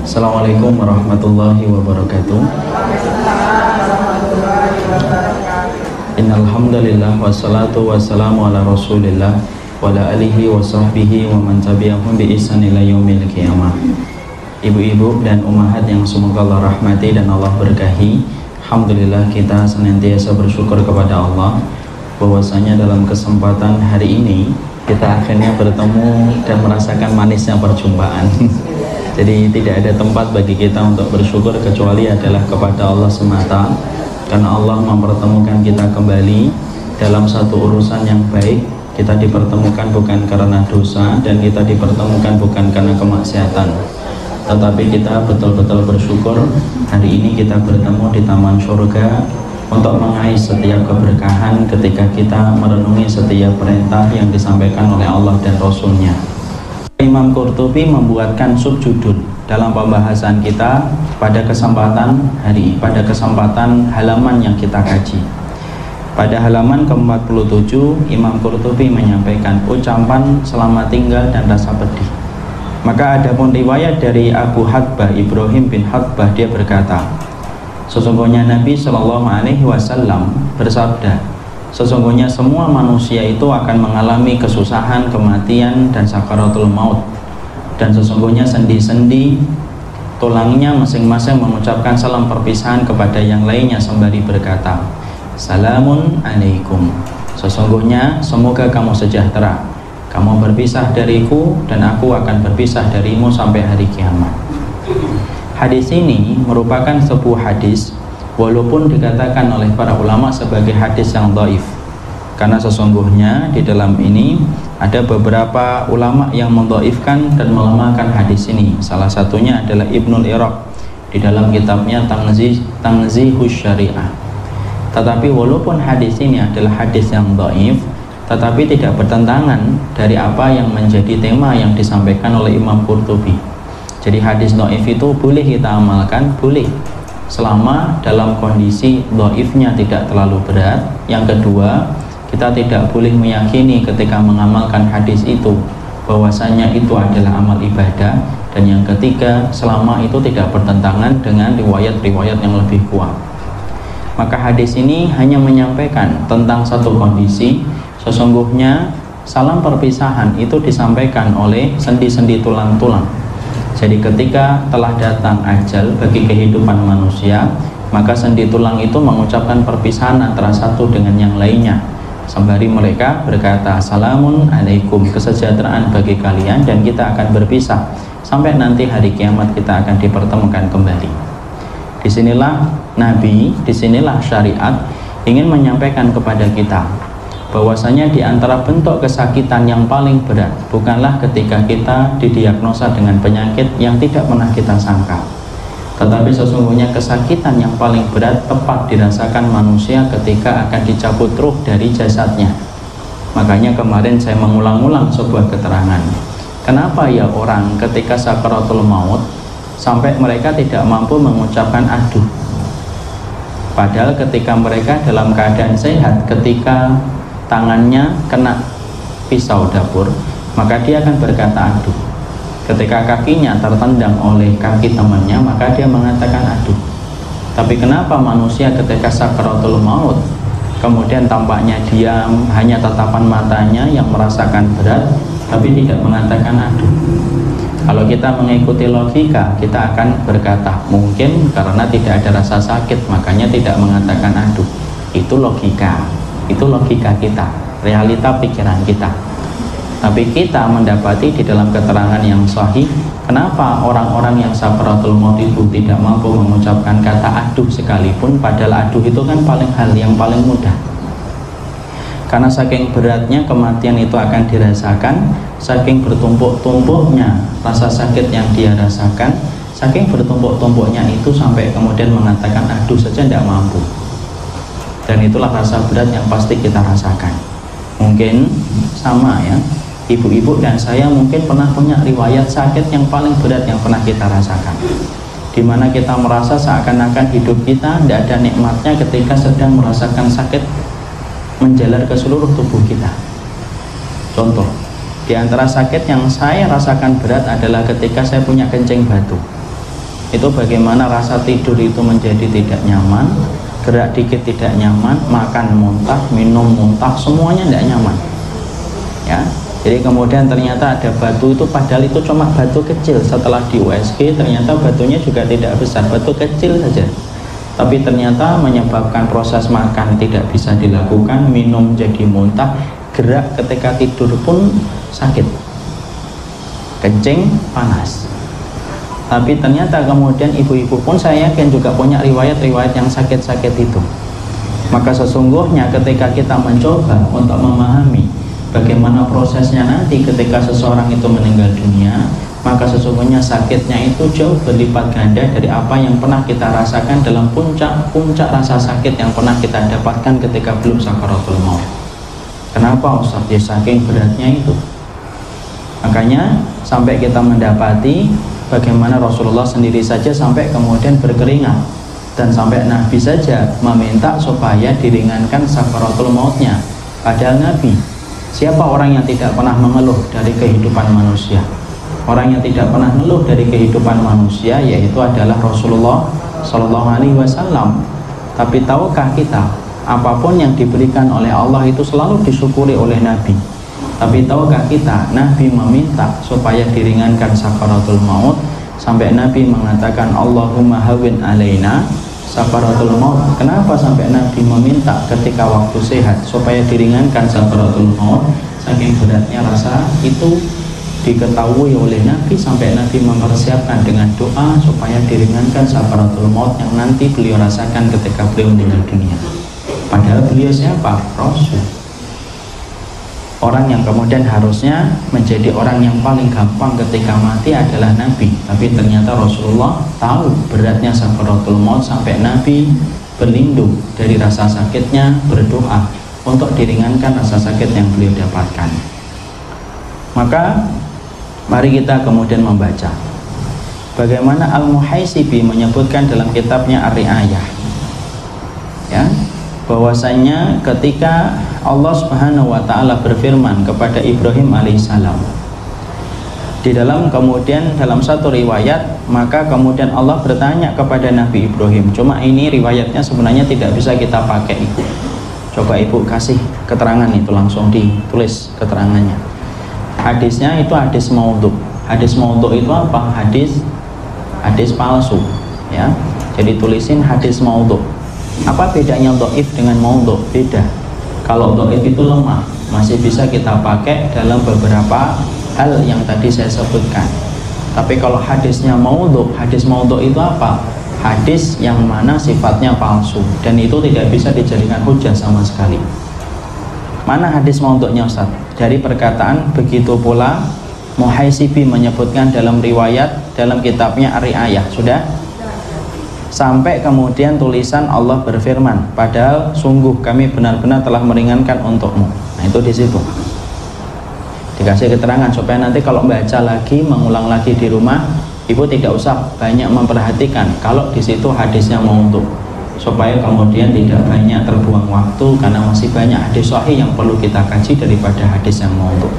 Assalamualaikum warahmatullahi wabarakatuh. Innal hamdalillah wassalatu wassalamu ala Rasulillah wa ala alihi wa sahbihi wa man tabi'ahum bi ihsan ila yaumil qiyamah. Ibu-ibu dan ummahat yang semoga Allah rahmati dan Allah berkahi, alhamdulillah kita senantiasa bersyukur kepada Allah bahwasanya dalam kesempatan hari ini kita akhirnya bertemu dan merasakan manisnya perjumpaan. Jadi tidak ada tempat bagi kita untuk bersyukur kecuali adalah kepada Allah semata, karena Allah mempertemukan kita kembali dalam satu urusan yang baik. Kita dipertemukan bukan karena dosa dan kita dipertemukan bukan karena kemaksiatan, tetapi kita betul-betul bersyukur hari ini kita bertemu di taman surga untuk mengais setiap keberkahan ketika kita merenungi setiap perintah yang disampaikan oleh Allah dan Rasulnya. Imam Qurtubi membuatkan subjudul dalam pembahasan kita pada kesempatan halaman yang kita kaji. Pada halaman ke-47 Imam Qurtubi menyampaikan ucapan selamat tinggal dan rasa pedih. Maka ada pun riwayat dari Abu Hadbah Ibrahim bin Hadbah, dia berkata, sesungguhnya Nabi Shallallahu Alaihi Wasallam bersabda, sesungguhnya semua manusia itu akan mengalami kesusahan, kematian dan sakaratul maut, dan sesungguhnya sendi-sendi tulangnya masing-masing mengucapkan salam perpisahan kepada yang lainnya sembari berkata, salamun alaikum, sesungguhnya semoga kamu sejahtera, kamu berpisah dariku dan aku akan berpisah darimu sampai hari kiamat. Hadis ini merupakan sebuah hadis walaupun dikatakan oleh para ulama sebagai hadis yang dhaif, karena sesungguhnya di dalam ini ada beberapa ulama yang mendhaifkan dan melemahkan hadis ini. Salah satunya adalah Ibnul Iraq di dalam kitabnya Tanzihus Syariah. Tetapi walaupun hadis ini adalah hadis yang dhaif, tetapi tidak bertentangan dari apa yang menjadi tema yang disampaikan oleh Imam Qurtubi. Jadi hadis dhaif itu boleh kita amalkan, boleh, selama dalam kondisi dhaifnya tidak terlalu berat. Yang kedua, kita tidak boleh meyakini ketika mengamalkan hadis itu bahwasanya itu adalah amal ibadah. Dan yang ketiga, selama itu tidak bertentangan dengan riwayat-riwayat yang lebih kuat. Maka hadis ini hanya menyampaikan tentang satu kondisi, sesungguhnya salam perpisahan itu disampaikan oleh sendi-sendi tulang-tulang. Jadi ketika telah datang ajal bagi kehidupan manusia, maka sendi tulang itu mengucapkan perpisahan antara satu dengan yang lainnya, sembari mereka berkata, salamun alaikum, kesejahteraan bagi kalian dan kita akan berpisah sampai nanti hari kiamat kita akan dipertemukan kembali. Disinilah Nabi, disinilah syariat ingin menyampaikan kepada kita bahwasanya di antara bentuk kesakitan yang paling berat bukanlah ketika kita didiagnosa dengan penyakit yang tidak pernah kita sangka, tetapi sesungguhnya kesakitan yang paling berat tepat dirasakan manusia ketika akan dicabut ruh dari jasadnya. Makanya kemarin saya mengulang-ulang sebuah keterangan, kenapa ya orang ketika sakaratul maut sampai mereka tidak mampu mengucapkan aduh, padahal ketika mereka dalam keadaan sehat, ketika tangannya kena pisau dapur, maka dia akan berkata aduh. Ketika kakinya tertendang oleh kaki temannya, maka dia mengatakan aduh. Tapi kenapa manusia ketika sakaratul maut kemudian tampaknya diam, hanya tatapan matanya yang merasakan berat, tapi tidak mengatakan aduh? Kalau kita mengikuti logika, kita akan berkata mungkin karena tidak ada rasa sakit makanya tidak mengatakan aduh. Itu logika kita, realita pikiran kita. Tapi kita mendapati di dalam keterangan yang sahih, kenapa orang-orang yang sakaratul maut itu tidak mampu mengucapkan kata aduh sekalipun, padahal aduh itu kan hal yang paling mudah. Karena saking beratnya kematian itu akan dirasakan, saking bertumpuk-tumpuknya rasa sakit yang dia rasakan, saking bertumpuk-tumpuknya itu sampai kemudian mengatakan aduh saja tidak mampu. Dan itulah rasa berat yang pasti kita rasakan. Mungkin sama ya, ibu-ibu dan saya mungkin pernah punya riwayat sakit yang paling berat yang pernah kita rasakan, dimana kita merasa seakan-akan hidup kita tidak ada nikmatnya ketika sedang merasakan sakit menjalar ke seluruh tubuh kita. Contoh, di antara sakit yang saya rasakan berat adalah ketika saya punya kencing batu. itu bagaimana rasa tidur itu menjadi tidak nyaman, gerak dikit tidak nyaman, makan muntah, minum muntah, semuanya tidak nyaman ya. Jadi kemudian ternyata ada batu itu, padahal itu cuma batu kecil. Setelah di USG ternyata batunya juga tidak besar, batu kecil saja, tapi ternyata menyebabkan proses makan tidak bisa dilakukan, minum jadi muntah, gerak ketika tidur pun sakit, kencing, panas. Tapi ternyata kemudian ibu-ibu pun saya yakin juga punya riwayat-riwayat yang sakit-sakit itu. Maka sesungguhnya ketika kita mencoba untuk memahami bagaimana prosesnya nanti ketika seseorang itu meninggal dunia, maka sesungguhnya sakitnya itu jauh berlipat ganda dari apa yang pernah kita rasakan dalam puncak rasa sakit yang pernah kita dapatkan ketika belum sakaratul maut. Kenapa Ustaz? Ya saking beratnya itu. Makanya sampai kita mendapati bagaimana Rasulullah sendiri saja sampai kemudian berkeringat, dan sampai Nabi saja meminta supaya diringankan sakaratul mautnya. Padahal Nabi, siapa orang yang tidak pernah mengeluh dari kehidupan manusia? Orang yang tidak pernah mengeluh dari kehidupan manusia yaitu adalah Rasulullah Shallallahu Alaihi Wasallam. Tapi tahukah kita, apapun yang diberikan oleh Allah itu selalu disyukuri oleh Nabi. Tapi tahukah kita, Nabi meminta supaya diringankan sakaratul maut, sampai Nabi mengatakan Allahumma hawin alaina sakaratul maut. Kenapa sampai Nabi meminta ketika waktu sehat supaya diringankan sakaratul maut? Saking beratnya rasa itu diketahui oleh Nabi, sampai Nabi mempersiapkan dengan doa supaya diringankan sakaratul maut yang nanti beliau rasakan ketika beliau meninggal dunia. Padahal beliau siapa? Rasul. Orang yang kemudian harusnya menjadi orang yang paling gampang ketika mati adalah Nabi. Tapi ternyata Rasulullah tahu beratnya sakaratul maut, sampai Nabi berlindung dari rasa sakitnya, berdoa untuk diringankan rasa sakit yang beliau dapatkan. Maka mari kita kemudian membaca bagaimana Al-Muhaisibi menyebutkan dalam kitabnya Ar-Ri'ayah ya, bahwasanya ketika Allah Subhanahu wa taala berfirman kepada Ibrahim alaihissalam, di dalam kemudian dalam satu riwayat, maka kemudian Allah bertanya kepada Nabi Ibrahim. Cuma ini riwayatnya sebenarnya tidak bisa kita pakai. Coba Ibu kasih keterangan itu, langsung ditulis keterangannya. Hadisnya itu hadis maudhu. Hadis maudhu itu apa? Hadis palsu ya. Jadi tulisin hadis maudhu. Apa bedanya dhaif dengan maudhu? Beda. Kalau dhaif itu lemah, masih bisa kita pakai dalam beberapa hal yang tadi saya sebutkan. Tapi kalau hadisnya maudhu, hadis maudhu itu apa? Hadis yang mana sifatnya palsu dan itu tidak bisa dijadikan hujah sama sekali. Mana hadis maudhu'nya Ustaz? Dari perkataan begitu pula Muhaisibi menyebutkan dalam riwayat dalam kitabnya Ar-Ri'ayah. Sudah? Sampai kemudian tulisan Allah berfirman, padahal sungguh kami benar-benar telah meringankan untukmu. Nah itu di situ dikasih keterangan supaya nanti kalau baca lagi, mengulang lagi di rumah, Ibu tidak usah banyak memperhatikan kalau di situ hadisnya maudhu, supaya kemudian tidak banyak terbuang waktu, karena masih banyak hadis sahih yang perlu kita kaji daripada hadis yang maudhu.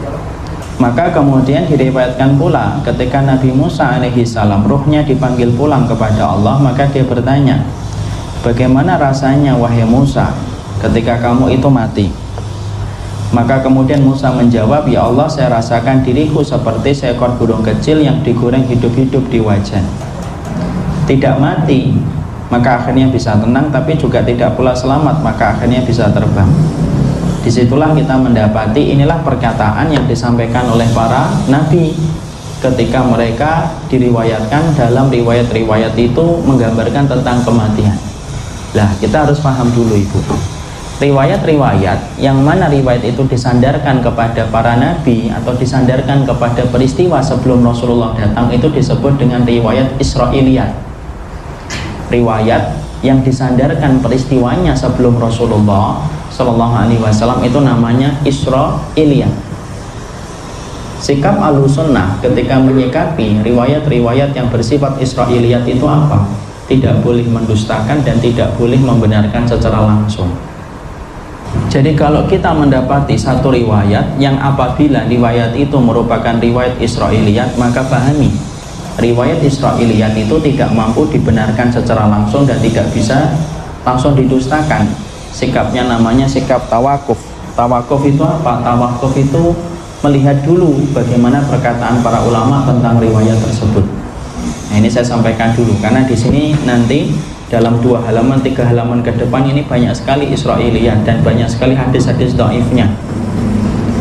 Maka kemudian diriwayatkan pula ketika Nabi Musa alaihissalam ruhnya dipanggil pulang kepada Allah, maka dia bertanya, bagaimana rasanya wahai Musa ketika kamu itu mati? Maka kemudian Musa menjawab, ya Allah, saya rasakan diriku seperti seekor burung kecil yang digoreng hidup-hidup di wajan. Tidak mati, maka akhirnya bisa tenang, tapi juga tidak pula selamat, maka akhirnya bisa terbang. Disitulah kita mendapati inilah perkataan yang disampaikan oleh para nabi ketika mereka diriwayatkan dalam riwayat-riwayat itu menggambarkan tentang kematian. Lah kita harus paham dulu Ibu, riwayat-riwayat yang mana riwayat itu disandarkan kepada para nabi atau disandarkan kepada peristiwa sebelum Rasulullah datang itu disebut dengan riwayat Israiliyat. Riwayat yang disandarkan peristiwanya sebelum Rasulullah Sallallahu Alaihi Wasallam itu namanya Israiliyat. Sikap Ahlussunnah ketika menyikapi riwayat-riwayat yang bersifat Israiliyat itu apa? Tidak boleh mendustakan dan tidak boleh membenarkan secara langsung. Jadi kalau kita mendapati satu riwayat yang apabila riwayat itu merupakan riwayat Israiliyat, maka pahami riwayat Israiliyat itu tidak mampu dibenarkan secara langsung dan tidak bisa langsung didustakan. Sikapnya namanya sikap tawakuf. Tawakuf itu apa? Tawakuf itu melihat dulu bagaimana perkataan para ulama tentang riwayat tersebut. Nah, ini saya sampaikan dulu karena di sini nanti dalam 2 halaman 3 halaman ke depan ini banyak sekali Israiliyat dan banyak sekali hadis-hadis dhaifnya.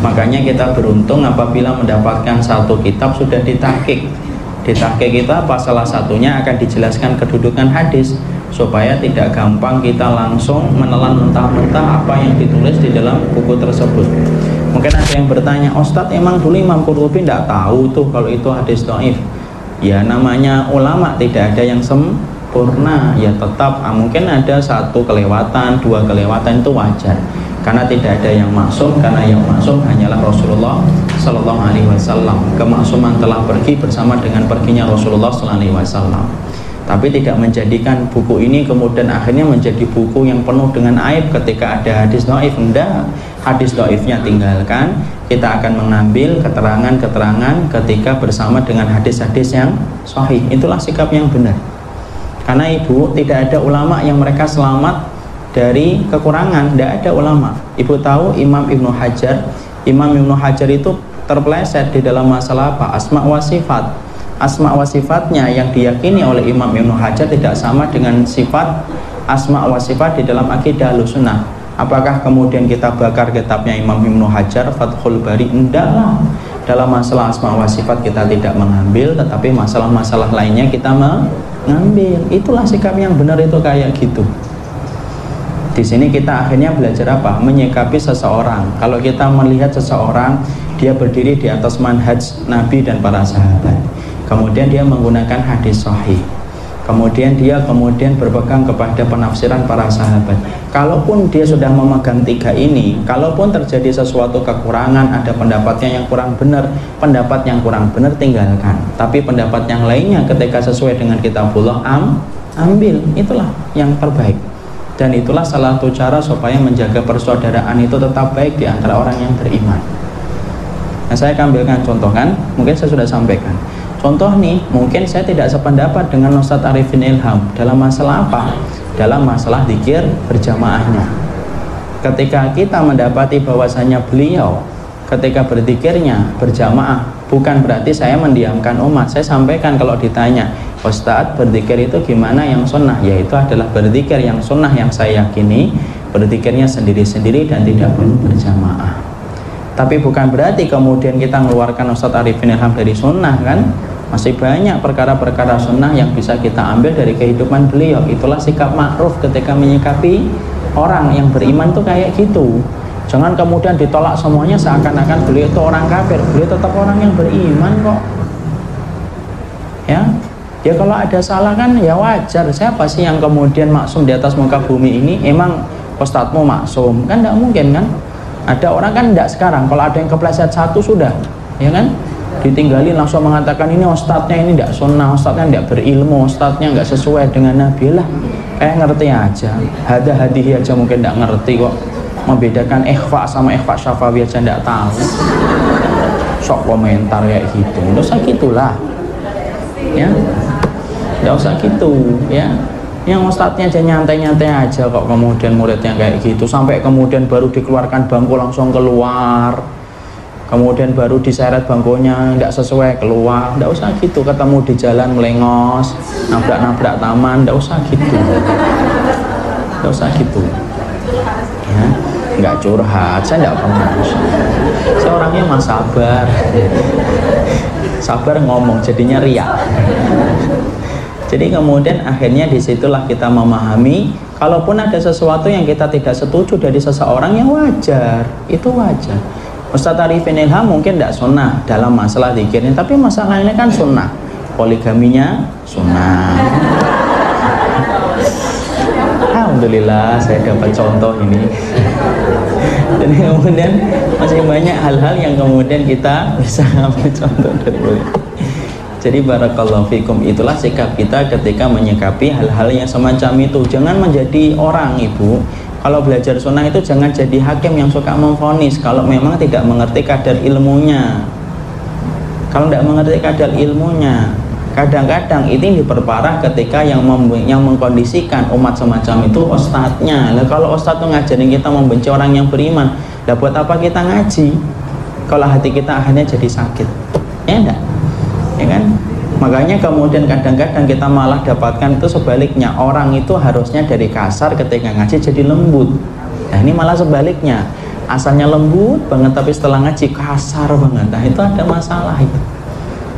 Makanya kita beruntung apabila mendapatkan satu kitab sudah ditahqiq. Ditahqiq kita apa? Salah satunya akan dijelaskan kedudukan hadis supaya tidak gampang kita langsung menelan mentah-mentah apa yang ditulis di dalam buku tersebut. Mungkin ada yang bertanya, Ustadz emang dulu Imam Qurtubi tidak tahu tuh kalau itu hadis dhaif. Ya namanya ulama tidak ada yang sempurna, ya tetap mungkin ada 1 kelewatan, 2 kelewatan itu wajar. Karena tidak ada yang maksum, karena yang maksum hanyalah Rasulullah Sallallahu Alaihi Wasallam. Kemaksuman telah pergi bersama dengan perginya Rasulullah Sallallahu Alaihi Wasallam. Tapi tidak menjadikan buku ini kemudian akhirnya menjadi buku yang penuh dengan aib ketika ada hadis dhaif. Enggak, hadis dhaifnya tinggalkan. Kita akan mengambil keterangan-keterangan ketika bersama dengan hadis-hadis yang sahih. Itulah sikap yang benar. Karena ibu, tidak ada ulama yang mereka selamat dari kekurangan. Tidak ada ulama. Ibu tahu Imam Ibnu Hajar itu terpeleset di dalam masalah apa? Asma wa sifat. Asma wa sifatnya yang diyakini oleh Imam Ibnu Hajar tidak sama dengan sifat asma wa sifat di dalam akidah Ahlussunnah. Apakah kemudian kita bakar kitabnya Imam Ibnu Hajar Fathul Bari? Enggak lah. Dalam masalah asma wa sifat kita tidak mengambil, tetapi masalah-masalah lainnya kita mengambil. Itulah sikap yang benar, itu kayak gitu. Di sini kita akhirnya belajar apa? Menyikapi seseorang. Kalau kita melihat seseorang dia berdiri di atas manhaj Nabi dan para sahabat, kemudian dia menggunakan hadis sahih, kemudian dia berpegang kepada penafsiran para sahabat. Kalaupun dia sudah memegang 3 ini, kalaupun terjadi sesuatu kekurangan, ada pendapatnya yang kurang benar, pendapat yang kurang benar tinggalkan. Tapi pendapat yang lainnya ketika sesuai dengan kitabullah ambil. Itulah yang terbaik. Dan itulah salah satu cara supaya menjaga persaudaraan itu tetap baik di antara orang yang beriman. Nah, saya akan ambilkan contoh kan, mungkin saya sudah sampaikan. Contoh nih, mungkin saya tidak sependapat dengan Ustadz Arifin Ilham dalam masalah apa? Dalam masalah zikir berjamaahnya. Ketika kita mendapati bahwasanya beliau ketika berzikirnya berjamaah, bukan berarti saya mendiamkan umat. Saya sampaikan kalau ditanya, Ustadz berzikir itu gimana yang sunnah? Yaitu adalah berzikir yang sunnah yang saya yakini, berzikirnya sendiri-sendiri dan tidak berjamaah. Tapi bukan berarti kemudian kita mengeluarkan Ustadz Arifin Ilham dari sunnah kan? Masih banyak perkara-perkara sunnah yang bisa kita ambil dari kehidupan beliau. Itulah sikap ma'ruf ketika menyikapi orang yang beriman tuh kayak gitu. Jangan kemudian ditolak semuanya seakan-akan beliau itu orang kafir. Beliau tetap orang yang beriman kok. Ya kalau ada salah kan ya wajar. Siapa sih yang kemudian maksum di atas muka bumi ini? Emang ustadzmu maksum? Kan tidak mungkin kan? Ada orang kan tidak sekarang. Kalau ada yang kepleset 1 sudah, ya kan? Ditinggalin langsung mengatakan ini ustadznya ini tidak sunnah, ustadznya tidak berilmu, ustadznya nggak sesuai dengan Nabi lah. Kayak ngerti aja, hadihi aja mungkin tidak ngerti kok. Membedakan ikhfa sama ikhfa syafawi aja tidak tahu. Sok komentar kayak gitu, nggak usah gitulah, ya, nggak usah gitu, ya. Yang ustadznya aja nyantai-nyantai aja kok, kemudian muridnya kayak gitu, sampai kemudian baru dikeluarkan bangku langsung keluar, kemudian baru diseret bangkunya nggak sesuai keluar. Nggak usah gitu, ketemu di jalan melengos, nabrak-nabrak taman, nggak usah gitu, nggak usah gitu, ya. Nggak curhat, saya nggak pernah. Saya orangnya mah sabar ngomong, jadinya riak. Jadi kemudian akhirnya disitulah kita memahami, kalaupun ada sesuatu yang kita tidak setuju dari seseorang yang wajar, itu wajar. Ustadz Arifin Ilham mungkin tidak sunnah dalam masalah zikirnya, tapi masalahnya kan sunnah, poligaminya sunnah. Alhamdulillah saya dapat contoh ini. Jadi kemudian masih banyak hal-hal yang kemudian kita bisa ambil contoh dari beliau. Jadi barakallahu fikum, itulah sikap kita ketika menyikapi hal-hal yang semacam itu. Jangan menjadi orang, ibu, kalau belajar sunnah itu jangan jadi hakim yang suka memvonis kalau memang tidak mengerti kadar ilmunya. Kalau tidak mengerti kadar ilmunya, Kadang-kadang ini diperparah ketika yang mengkondisikan umat semacam itu ustadznya. Lah kalau ustadz tuh ngajarin kita membenci orang yang beriman, lah buat apa kita ngaji kalau hati kita akhirnya jadi sakit? Ya enggak? Ya kan? Makanya kemudian kadang-kadang kita malah dapatkan itu sebaliknya, orang itu harusnya dari kasar ketika ngaji jadi lembut. Nah ini malah sebaliknya, asalnya lembut banget tapi setelah ngaji kasar banget. Nah itu ada masalah itu.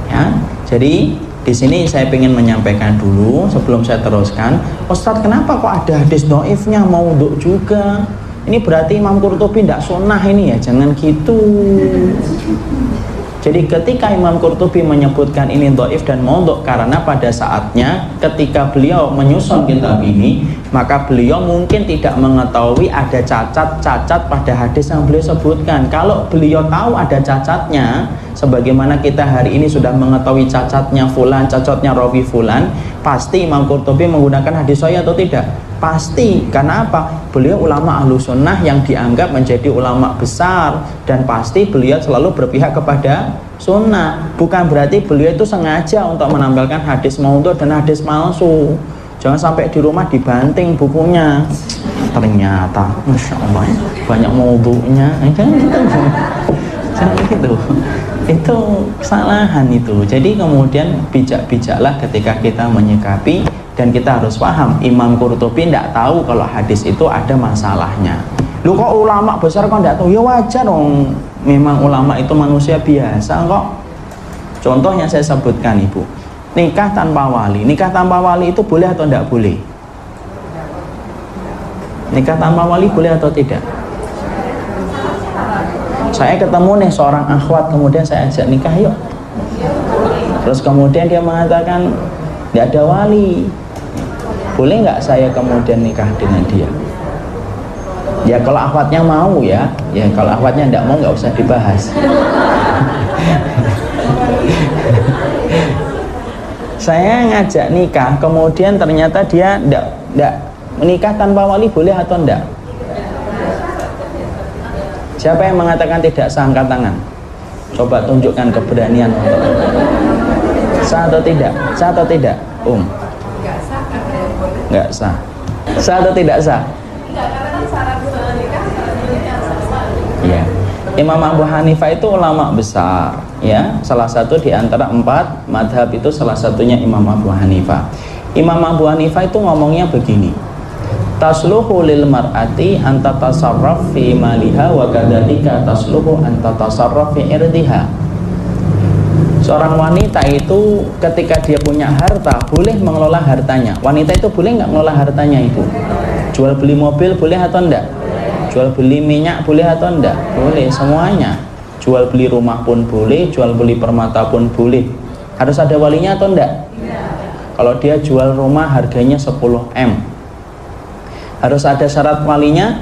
Ya, jadi di sini saya ingin menyampaikan dulu sebelum saya teruskan, Ustadz kenapa kok ada hadis dhaifnya maudhu juga? Ini berarti Imam Qurtubi tidak sunnah ini ya? Jangan gitu. Jadi ketika Imam Qurtubi menyebutkan ini dhaif dan maudhu, karena pada saatnya ketika beliau menyusun kitab ini, maka beliau mungkin tidak mengetahui ada cacat-cacat pada hadis yang beliau sebutkan. Kalau beliau tahu ada cacatnya, sebagaimana kita hari ini sudah mengetahui cacatnya fulan, cacatnya rawi fulan, pasti Imam Qurtubi menggunakan hadis sahih atau tidak? Pasti. Karena apa? Beliau ulama ahlu sunnah yang dianggap menjadi ulama besar, dan pasti beliau selalu berpihak kepada sunnah. Bukan berarti beliau itu sengaja untuk menampilkan hadis maudhu dan hadis palsu. Jangan sampai di rumah dibanting bukunya, ternyata Masya Allah banyak maudhunya. Jangan gitu. Itu kesalahan itu. Jadi kemudian bijak-bijaklah ketika kita menyikapi, dan kita harus paham Imam Qurtubi tidak tahu kalau hadis itu ada masalahnya. Lu kok ulama besar kok tidak tahu? Ya wajar dong, memang ulama itu manusia biasa kok. Contohnya saya sebutkan Ibu, nikah tanpa wali. Nikah tanpa wali itu boleh atau tidak boleh? Nikah tanpa wali boleh atau tidak? Saya ketemu nih seorang akhwat, kemudian saya ajak nikah yuk. Terus kemudian dia mengatakan tidak ada wali. Boleh nggak saya kemudian nikah dengan dia? Ya kalau akhwatnya mau ya. Ya kalau akhwatnya tidak mau nggak usah dibahas. Saya ngajak nikah, kemudian ternyata dia tidak menikah tanpa wali, boleh atau enggak? Siapa yang mengatakan tidak sah, angkat tangan. Coba tunjukkan keberanian. Sah atau tidak? Sah atau tidak? Nggak sah. Sah atau tidak sah? Enggak, karena kan syarat nikah Ya. Imam Abu Hanifah itu ulama besar, ya. Salah satu di antara 4 madhab itu salah satunya Imam Abu Hanifah. Imam Abu Hanifah itu ngomongnya begini. Tasluhu lil mar'ati anta tasarraf fi maliha wa kadzalika tasluhu anta tasarraf fi irdiha. Seorang wanita itu ketika dia punya harta boleh mengelola hartanya. Wanita itu boleh nggak mengelola hartanya itu? Jual beli mobil boleh atau enggak? Jual beli minyak boleh atau enggak? Boleh semuanya. Jual beli rumah pun boleh, jual beli permata pun boleh. Harus ada walinya atau enggak? Kalau dia jual rumah harganya 10M, harus ada syarat walinya?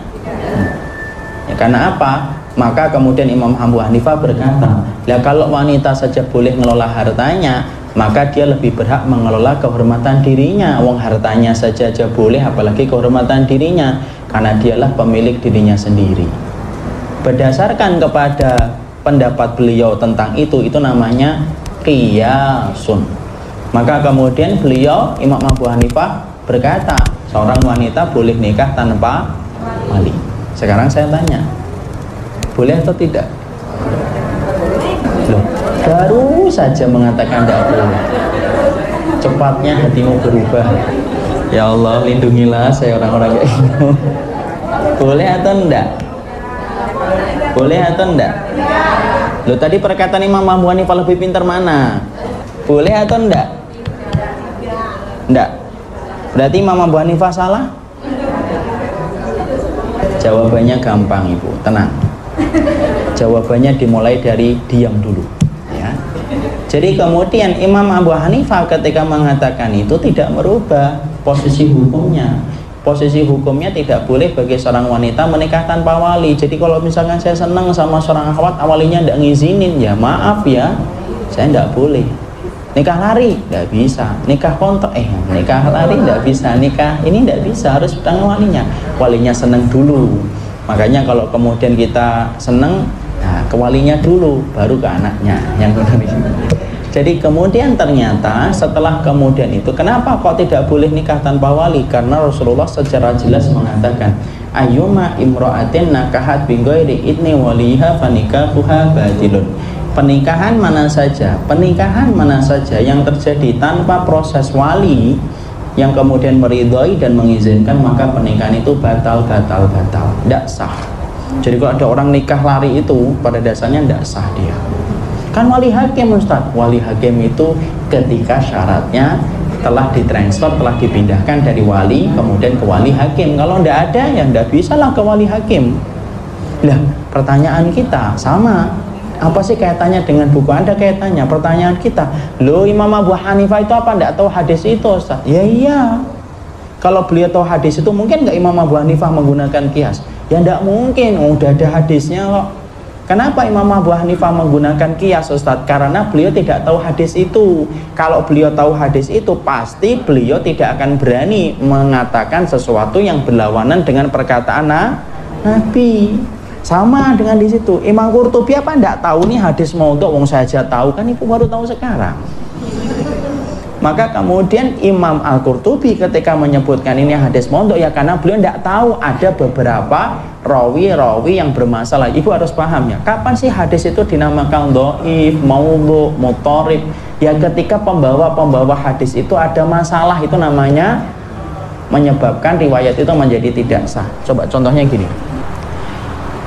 Ya, karena apa? Maka kemudian Imam Abu Hanifah berkata, ya kalau wanita saja boleh mengelola hartanya, maka dia lebih berhak mengelola kehormatan dirinya. Wong hartanya saja boleh, apalagi kehormatan dirinya, karena dialah pemilik dirinya sendiri. Berdasarkan kepada pendapat beliau tentang itu namanya qiyasun. Maka kemudian beliau, Imam Abu Hanifah berkata, seorang wanita boleh nikah tanpa wali. Sekarang saya tanya, boleh atau tidak? Loh, baru saja mengatakan tidak boleh. Cepatnya hatimu berubah. Ya Allah, lindungilah saya orang-orang kayak gitu. Boleh atau enggak? Boleh atau enggak? Loh, tadi perkataan Imam Abu Hanifah lebih pintar mana? Boleh atau enggak? Enggak. Berarti Imam Abu Hanifah salah? Jawabannya gampang Ibu, tenang. Jawabannya dimulai dari diam dulu, ya. Jadi kemudian Imam Abu Hanifah ketika mengatakan itu tidak merubah posisi hukumnya. Posisi hukumnya tidak boleh bagi seorang wanita menikah tanpa wali. Jadi kalau misalkan saya senang sama seorang akhwat, awalinya tidak ngizinin, ya maaf ya, saya tidak boleh. Nikah lari tidak bisa, nikah kontrak nikah lari tidak bisa, nikah ini tidak bisa, harus dengan walinya. Walinya senang dulu. Makanya kalau kemudian kita senang, nah ke walinya dulu, baru ke anaknya yang benar. Jadi kemudian ternyata setelah kemudian itu, kenapa kok tidak boleh nikah tanpa wali? Karena Rasulullah secara jelas mengatakan, ayyuma imra'atin nakahat bi ghairi idni waliha fanikahuha batilun. Pernikahan mana saja yang terjadi tanpa proses wali yang kemudian meridhoi dan mengizinkan, maka pernikahan itu batal, tidak sah. Jadi kalau ada orang nikah lari itu pada dasarnya tidak sah dia. Kan wali hakim, Ustaz. Wali hakim itu ketika syaratnya telah ditransfer, telah dipindahkan dari wali kemudian ke wali hakim. Kalau tidak ada, ya tidak bisa lah ke wali hakim. Lah, pertanyaan kita sama. Apa sih kaitannya dengan buku Anda? Kaitannya pertanyaan kita, loh Imam Abu Hanifah itu apa tidak tahu hadis itu, Ustaz? Ya iya. Kalau beliau tahu hadis itu, mungkin nggak Imam Abu Hanifah menggunakan kias? Ya tidak mungkin, udah ada hadisnya kok. Kenapa Imam Abu Hanifah menggunakan kias, Ustaz? Karena beliau tidak tahu hadis itu. Kalau beliau tahu hadis itu, pasti beliau tidak akan berani mengatakan sesuatu yang berlawanan dengan perkataan Nabi. Sama dengan di situ. Imam Qurtubi apa enggak tahu nih hadis maudhu? Wong saya aja tahu, kan ibu baru tahu sekarang. Maka kemudian Imam Al-Qurtubi ketika menyebutkan ini hadis maudhu, ya karena beliau enggak tahu ada beberapa rawi-rawi yang bermasalah. Ibu harus paham ya, kapan sih hadis itu dinamakan dhaif, maudhu, mutharib? Ya ketika pembawa hadis itu ada masalah, itu namanya menyebabkan riwayat itu menjadi tidak sah. Coba contohnya gini.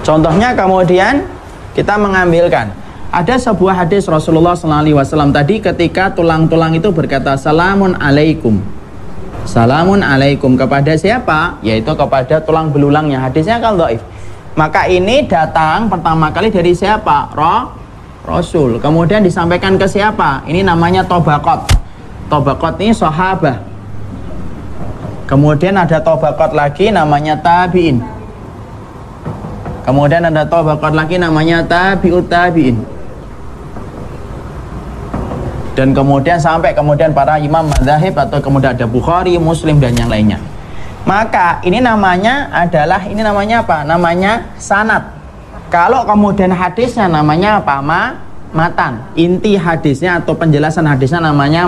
Contohnya kemudian kita mengambilkan ada sebuah hadis Rasulullah SAW tadi ketika tulang-tulang itu berkata salamun alaikum. Salamun alaikum kepada siapa? Yaitu kepada tulang belulangnya. Hadisnya kan dhaif. Maka ini datang pertama kali dari siapa? Rasul. Kemudian disampaikan ke siapa? Ini namanya tobaqat. Tobaqat ini sahabah. Kemudian ada tobaqat lagi namanya tabi'in. Kemudian ada tobaqat lagi namanya tabi'ut tabi'in. Dan kemudian sampai kemudian para imam madzhab atau kemudian ada Bukhari, Muslim dan yang lainnya. Maka ini namanya adalah, ini namanya apa? Namanya sanad. Kalau kemudian hadisnya namanya apa? Matan. Inti hadisnya atau penjelasan hadisnya namanya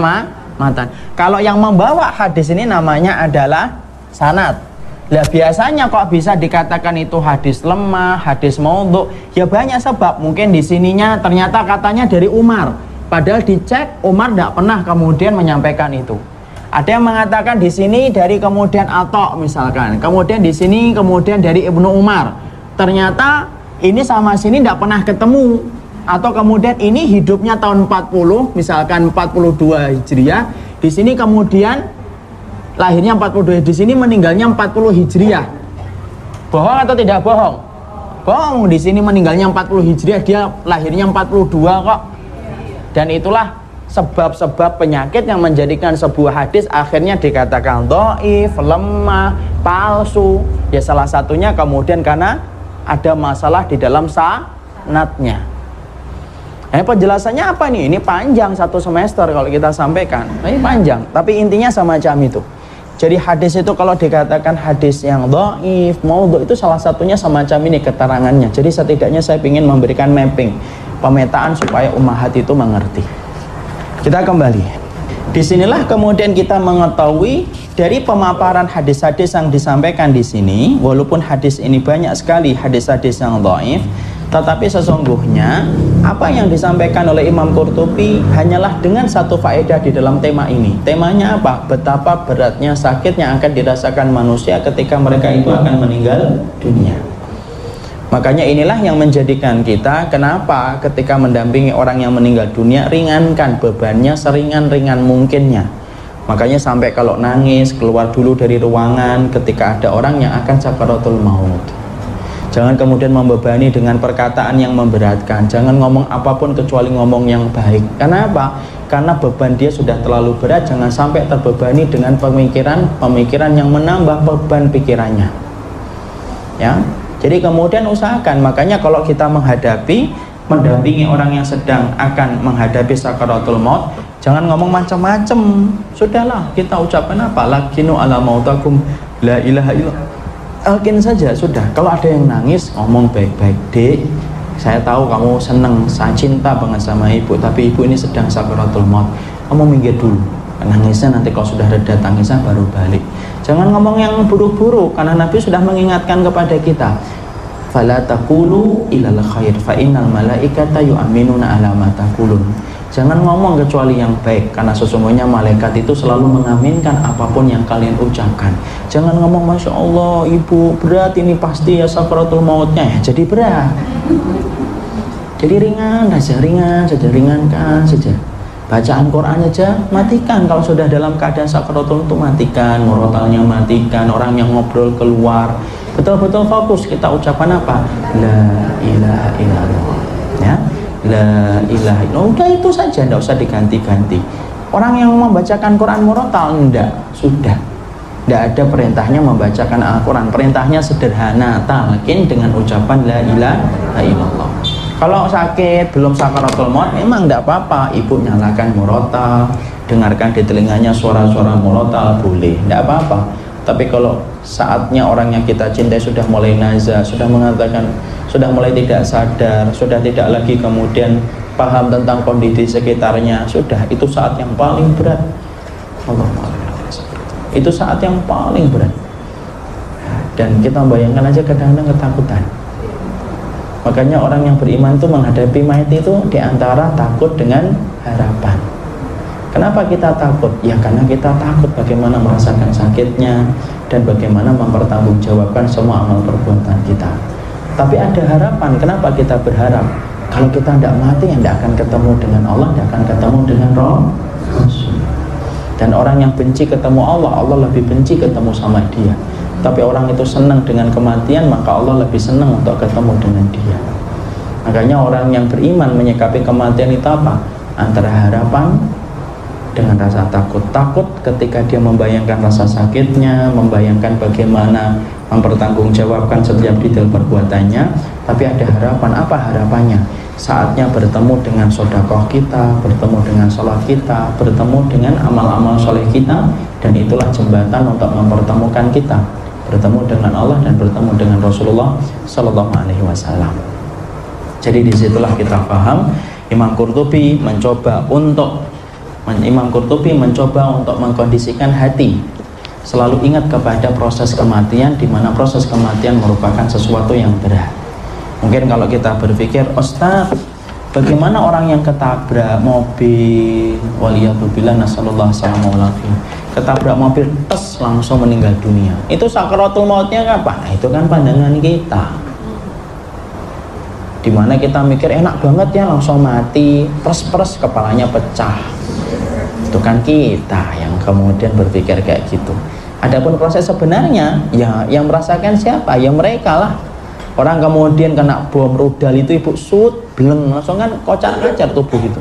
matan. Kalau yang membawa hadis ini namanya adalah sanad. Lah biasanya kok bisa dikatakan itu hadis lemah, hadis maudhu? Ya banyak sebab. Mungkin di sininya ternyata katanya dari Umar. Padahal dicek Umar tidak pernah kemudian menyampaikan itu. Ada yang mengatakan di sini dari kemudian Atha misalkan. Kemudian di sini kemudian dari Ibnu Umar. Ternyata ini sama sini tidak pernah ketemu. Atau kemudian ini hidupnya tahun 40, misalkan 42 Hijriah. Di sini kemudian lahirnya 42, di sini meninggalnya 40 Hijriah. Bohong atau tidak bohong? Bohong. Di sini meninggalnya 40 Hijriah, dia lahirnya 42 kok. Dan itulah sebab-sebab penyakit yang menjadikan sebuah hadis akhirnya dikatakan dhaif, lemah, palsu. Ya salah satunya kemudian karena ada masalah di dalam sanadnya. Penjelasannya apa nih? Ini panjang satu semester kalau kita sampaikan. Ini panjang, tapi intinya semacam itu. Jadi hadis itu kalau dikatakan hadis yang dhaif, maudhu, itu salah satunya semacam ini keterangannya. Jadi setidaknya saya ingin memberikan mapping, pemetaan supaya ummahat itu mengerti. Kita kembali. Disinilah kemudian kita mengetahui dari pemaparan hadis-hadis yang disampaikan di sini, walaupun hadis ini banyak sekali hadis-hadis yang dhaif, tetapi sesungguhnya apa yang disampaikan oleh Imam Qurtubi hanyalah dengan satu faedah di dalam tema ini. Temanya apa? Betapa beratnya sakit yang akan dirasakan manusia ketika mereka itu akan meninggal dunia. Makanya inilah yang menjadikan kita kenapa ketika mendampingi orang yang meninggal dunia, ringankan bebannya seringan-ringan mungkinnya. Makanya sampai kalau nangis keluar dulu dari ruangan ketika ada orang yang akan sakaratul maut. Jangan kemudian membebani dengan perkataan yang memberatkan. Jangan ngomong apapun kecuali ngomong yang baik. Kenapa? Karena beban dia sudah terlalu berat. Jangan sampai terbebani dengan pemikiran yang menambah beban pikirannya. Ya. Jadi kemudian usahakan. Makanya kalau kita mendampingi orang yang sedang akan menghadapi sakaratul maut, jangan ngomong macam-macam. Sudahlah, kita ucapkan apa? Lakinu ala mautakum la ilaha illallah. Alkin saja sudah. Kalau ada yang nangis, ngomong baik-baik, Dek, saya tahu kamu seneng, saya cinta banget sama ibu, tapi ibu ini sedang sakaratul maut. Kamu minggir dulu, nangisnya nanti kalau sudah reda tangisnya baru balik. Jangan ngomong yang buruk-buruk, karena Nabi sudah mengingatkan kepada kita, fala taqulu ilal khair fa innal malaikata yu'minuna ala ma taqulun. Jangan ngomong kecuali yang baik, karena sesungguhnya malaikat itu selalu mengaminkan apapun yang kalian ucapkan. Jangan ngomong Masya Allah ibu berat ini pasti ya sakaratul mautnya ya, jadi berat. Jadi ringan saja, ringankan saja. Bacaan Quran aja matikan, kalau sudah dalam keadaan sakaratul itu matikan, murotalnya matikan, orang yang ngobrol keluar. Betul-betul fokus kita ucapan apa? La ilaha illallah. Ya. La ilaha illallah. Udah itu saja, tidak usah diganti-ganti. Orang yang membacakan Quran murotal enggak, sudah. Tidak ada perintahnya membacakan Al-Quran. Perintahnya sederhana, talqin dengan ucapan la ilaha illallah. Kalau sakit, belum sakaratul maut, memang tidak apa-apa. Ibu nyalakan murotal, dengarkan di telinganya suara-suara murotal, boleh, tidak apa-apa. Tapi kalau saatnya orang yang kita cintai sudah mulai nazar, sudah mengatakan, sudah mulai tidak sadar, sudah tidak lagi kemudian paham tentang kondisi sekitarnya, sudah, itu saat yang paling berat. Itu saat yang paling berat. Dan kita bayangkan aja kadang-kadang ketakutan. Makanya orang yang beriman itu menghadapi mayat itu diantara takut dengan harapan. Kenapa kita takut? Ya karena kita takut bagaimana merasakan sakitnya dan bagaimana mempertanggungjawabkan semua amal perbuatan kita. Tapi ada harapan. Kenapa kita berharap? Kalau kita tidak mati, ya tidak akan ketemu dengan Allah, tidak akan ketemu dengan Roh. Dan orang yang benci ketemu Allah, Allah lebih benci ketemu sama dia. Tapi orang itu senang dengan kematian, maka Allah lebih senang untuk ketemu dengan dia. Makanya orang yang beriman menyikapi kematian itu apa? Antara harapan dengan rasa takut. Takut ketika dia membayangkan rasa sakitnya, membayangkan bagaimana mempertanggungjawabkan setiap detail perbuatannya. Tapi ada harapan. Apa harapannya? Saatnya bertemu dengan sedekah kita, bertemu dengan sholat kita, bertemu dengan amal-amal soleh kita, dan itulah jembatan untuk mempertemukan kita, bertemu dengan Allah dan bertemu dengan Rasulullah Sallallahu Alaihi Wasallam. Jadi disitulah kita paham Imam Qurtubi mencoba untuk mengkondisikan hati selalu ingat kepada proses kematian, di mana proses kematian merupakan sesuatu yang berat. Mungkin kalau kita berpikir, Ustaz, bagaimana orang yang ketabrak mobil, waliyadzubillah, nasallallahu alaihi, ketabrak mobil, tes langsung meninggal dunia. Itu sakaratul mautnya kapan? Nah, itu kan pandangan kita. Dimana kita mikir enak banget ya langsung mati, pres kepalanya pecah. Itu kan kita yang kemudian berpikir kayak gitu. Adapun proses sebenarnya, ya yang merasakan siapa? Ya mereka lah. Orang kemudian kena bom rudal itu ibu sut, beleng, langsung kan kocar-kacir tubuh itu.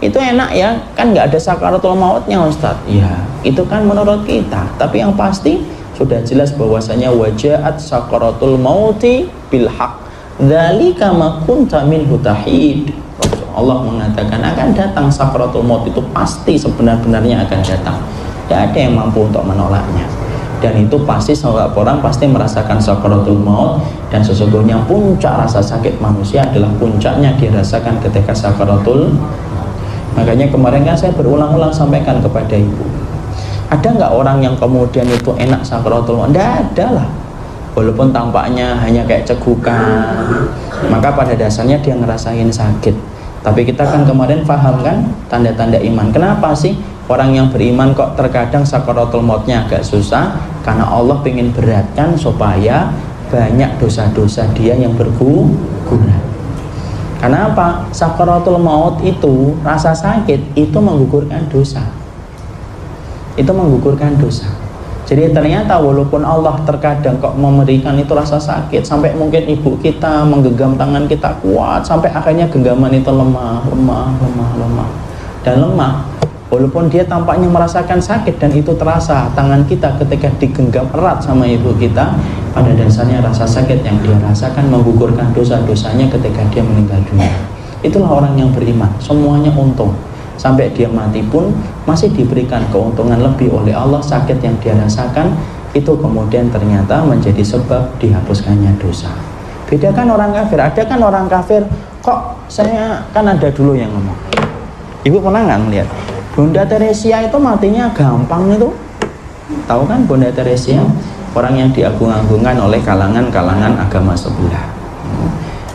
Itu enak ya, kan nggak ada sakaratul mautnya Ustaz. Ya, itu kan menurut kita. Tapi yang pasti sudah jelas bahwasanya wajaat sakaratul mauti bil haq. Dzalika ma kunta minhu tahid. Allah mengatakan akan datang sakaratul maut, itu pasti sebenar-benarnya akan datang. Tidak ada yang mampu untuk menolaknya. Dan itu pasti setiap orang pasti merasakan sakaratul maut, dan sesungguhnya puncak rasa sakit manusia adalah puncaknya dirasakan ketika sakaratul. Makanya kemarin kan saya berulang-ulang sampaikan kepada ibu, ada nggak orang yang kemudian itu enak sakaratul maut? Tidak ada lah. Walaupun tampaknya hanya kayak cegukan, maka pada dasarnya dia ngerasain sakit. Tapi kita kan kemarin paham kan tanda-tanda iman. Kenapa sih orang yang beriman kok terkadang sakaratul mautnya agak susah? Karena Allah ingin beratkan supaya banyak dosa-dosa dia yang berguna. Karena apa? Sakaratul maut itu, rasa sakit itu menggugurkan dosa. Itu menggugurkan dosa. Jadi ternyata walaupun Allah terkadang kok memberikan itu rasa sakit, sampai mungkin ibu kita menggenggam tangan kita kuat, sampai akhirnya genggaman itu lemah. Dan lemah, walaupun dia tampaknya merasakan sakit dan itu terasa tangan kita ketika digenggam erat sama ibu kita, pada dasarnya rasa sakit yang dia rasakan menggugurkan dosa-dosanya ketika dia meninggal dunia. Itulah orang yang beriman, semuanya untung. Sampai dia mati pun masih diberikan keuntungan lebih oleh Allah. Sakit yang dia rasakan itu kemudian ternyata menjadi sebab dihapuskannya dosa. Bedakan orang kafir. Ada kan orang kafir, kok saya kan ada dulu yang ngomong. Ibu pernah nggak ngeliat Bunda Teresia itu matinya gampang itu? Tahu kan Bunda Teresia? Orang yang diagung-agungkan oleh kalangan-kalangan agama sebelah.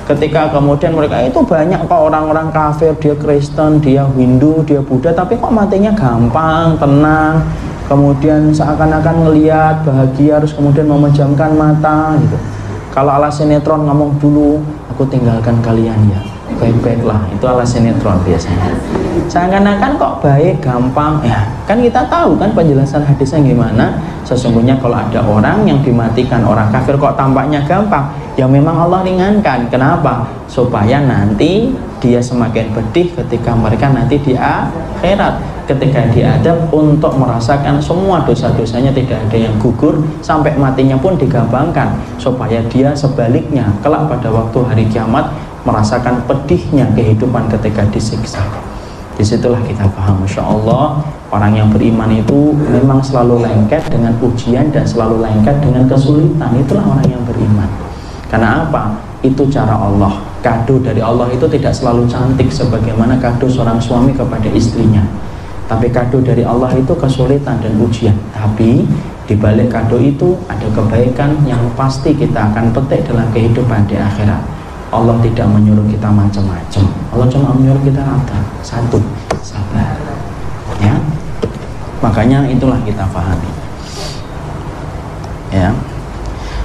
Ketika kemudian mereka itu banyak kok orang-orang kafir, dia Kristen, dia Hindu, dia Buddha, tapi kok matinya gampang, tenang, kemudian seakan-akan ngelihat bahagia, harus kemudian memejamkan mata gitu. Kalau ala sinetron ngomong dulu, aku tinggalkan kalian ya, baik-baiklah, itu ala sinetron biasanya. Seakan-akan kok baik, gampang, ya kan kita tahu kan penjelasan hadisnya gimana. Sesungguhnya kalau ada orang yang dimatikan orang kafir kok tampaknya gampang, ya memang Allah ringankan. Kenapa? Supaya nanti dia semakin pedih ketika mereka nanti di akhirat, ketika diadab, untuk merasakan semua dosa-dosanya tidak ada yang gugur, sampai matinya pun digampangkan, supaya dia sebaliknya kelak pada waktu hari kiamat merasakan pedihnya kehidupan ketika disiksa. Disitulah kita paham, Masya Allah, orang yang beriman itu memang selalu lengket dengan ujian dan selalu lengket dengan kesulitan. Itulah orang yang beriman. Karena apa? Itu cara Allah. Kado dari Allah itu tidak selalu cantik sebagaimana kado seorang suami kepada istrinya. Tapi kado dari Allah itu kesulitan dan ujian. Tapi di balik kado itu ada kebaikan yang pasti kita akan petik dalam kehidupan di akhirat. Allah tidak menyuruh kita macam-macam. Allah cuma menyuruh kita satu, sabar. Ya. Makanya itulah kita pahami. Ya.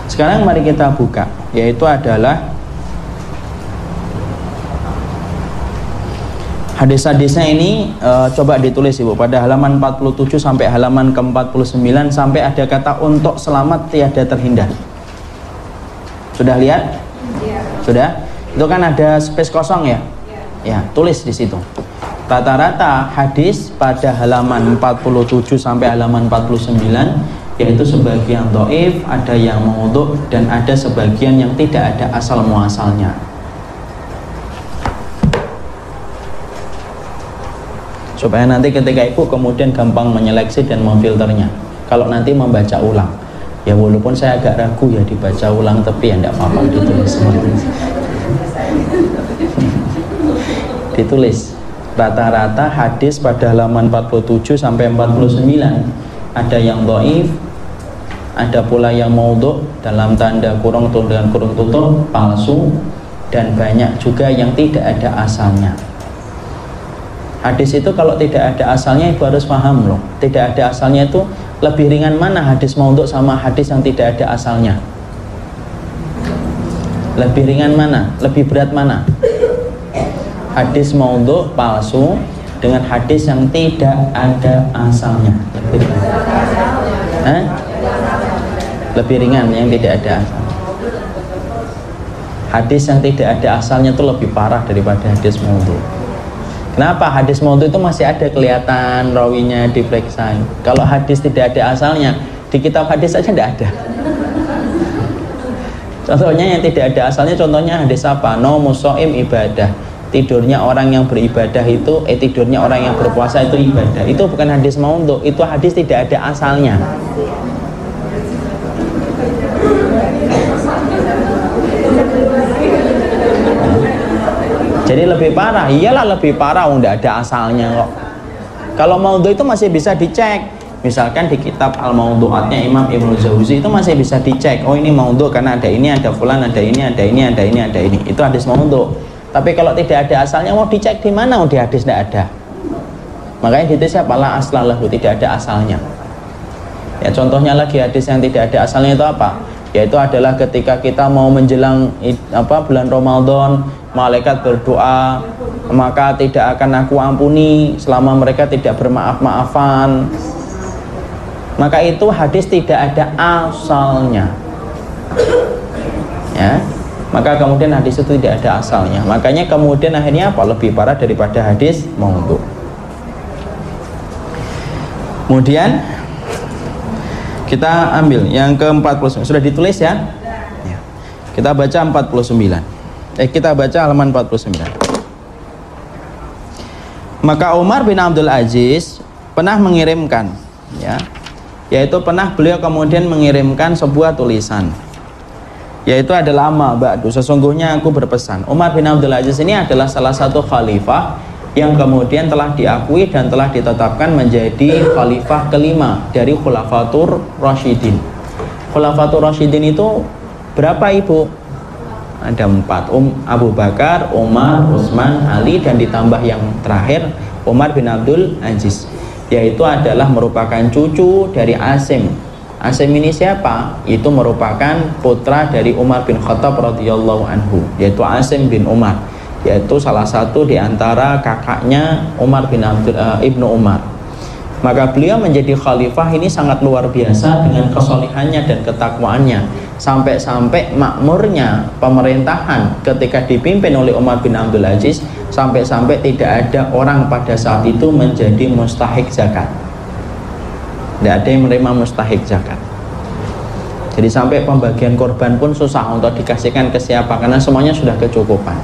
Sekarang mari kita buka, yaitu adalah hadis-hadisnya ini. Coba ditulis Ibu pada halaman 47 sampai halaman ke-49, sampai ada kata untuk selamat tiada terhindar. Sudah lihat? Sudah? Itu kan ada space kosong ya? Ya, tulis di situ. Rata-rata hadis pada halaman 47 sampai halaman 49 yaitu sebagian dhaif, ada yang maudhu, dan ada sebagian yang tidak ada asal muasalnya. Supaya nanti ketika Ibu kemudian gampang menyeleksi dan memfilternya. Kalau nanti membaca ulang, ya walaupun saya agak ragu ya dibaca ulang, tapi ya tidak apa-apa, ditulis seperti itu. Ditulis rata-rata hadis pada halaman 47 sampai 49 ada yang dhaif, ada pula yang maudhu dalam tanda kurung dengan kurung tutup, palsu, dan banyak juga yang tidak ada asalnya. Hadis itu kalau tidak ada asalnya Ibu harus paham loh. Tidak ada asalnya itu lebih ringan mana, hadis maudhu sama hadis yang tidak ada asalnya? Lebih ringan mana? Lebih berat mana? Hadis maudhu palsu dengan hadis yang tidak ada asalnya. Lebih ringan. Lebih ringan yang tidak ada asalnya. Hadis yang tidak ada asalnya itu lebih parah daripada hadis maudhu. Kenapa? Hadis maudhu itu masih ada kelihatan rawinya, diperiksa. Kalau hadis tidak ada asalnya, di kitab hadis saja tidak ada. Contohnya yang tidak ada asalnya, contohnya hadis apa? Naumus shaim ibadah. Tidurnya orang yang beribadah itu, tidurnya orang yang berpuasa itu ibadah. Itu bukan hadis maudhu, itu hadis tidak ada asalnya. Jadi lebih parah, iyalah lebih parah, tidak ada asalnya kok. Kalau maudhu itu masih bisa dicek. Misalkan di kitab Al-Maudhu'atnya Imam Ibnu Jauzi itu masih bisa dicek. Oh ini maudhu karena ada ini, ada fulan, ada ini, ada ini, ada ini, ada ini. Itu hadis maudhu. Tapi kalau tidak ada asalnya, mau dicek di mana? Mau di hadis tidak ada. Makanya ditulis apalah aslalahu, tidak ada asalnya. Ya contohnya lagi hadis yang tidak ada asalnya itu apa? Yaitu adalah ketika kita mau menjelang bulan Ramadan, malaikat berdoa, maka tidak akan aku ampuni selama mereka tidak bermaaf-maafan. Maka itu hadis tidak ada asalnya. Ya. Maka kemudian hadis itu tidak ada asalnya. Makanya kemudian akhirnya apa? Lebih parah daripada hadis maudhu. Kemudian kita ambil yang ke-49. Sudah ditulis ya? Ya. Kita baca 49. Kita baca halaman 49. Maka Umar bin Abdul Aziz pernah mengirimkan, ya, yaitu pernah beliau kemudian mengirimkan sebuah tulisan yaitu adalah amma ba'du, sesungguhnya aku berpesan. Umar bin Abdul Aziz ini adalah salah satu khalifah yang kemudian telah diakui dan telah ditetapkan menjadi khalifah kelima dari Khulafatur Rasyidin. Khulafatur Rasyidin itu berapa ibu? Ada 4, Abu Bakar, Umar, Utsman, Ali, dan ditambah yang terakhir Umar bin Abdul Aziz, yaitu adalah merupakan cucu dari Asim. Asim ini siapa? Itu merupakan putra dari Umar bin Khattab radhiyallahu anhu, yaitu Asim bin Umar, yaitu salah satu di antara kakaknya Umar bin Ibnu Umar. Maka beliau menjadi khalifah ini sangat luar biasa dengan kesolihannya dan ketakwaannya, sampai-sampai makmurnya pemerintahan ketika dipimpin oleh Umar bin Abdul Aziz, sampai-sampai tidak ada orang pada saat itu menjadi mustahik zakat. Tidak ada yang menerima mustahik zakat. Jadi sampai pembagian korban pun susah untuk dikasihkan ke siapa, karena semuanya sudah kecukupan.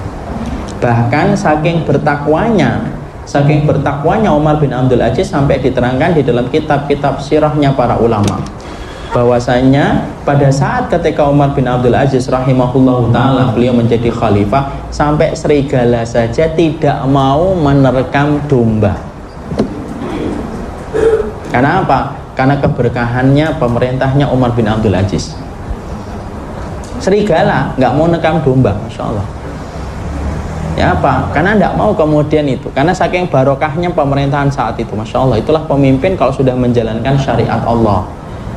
Bahkan saking bertakwanya Umar bin Abdul Aziz sampai diterangkan di dalam kitab-kitab sirahnya para ulama, bahwasanya pada saat ketika Umar bin Abdul Aziz rahimahullahu ta'ala beliau menjadi khalifah, sampai serigala saja tidak mau menerkam domba. Karena apa? Karena keberkahannya pemerintahnya Umar bin Abdul Aziz. Serigala nggak mau nekam domba, Masya Allah. Ya apa? Karena tidak mau kemudian itu, karena saking barokahnya pemerintahan saat itu, Masya Allah. Itulah pemimpin kalau sudah menjalankan syariat Allah,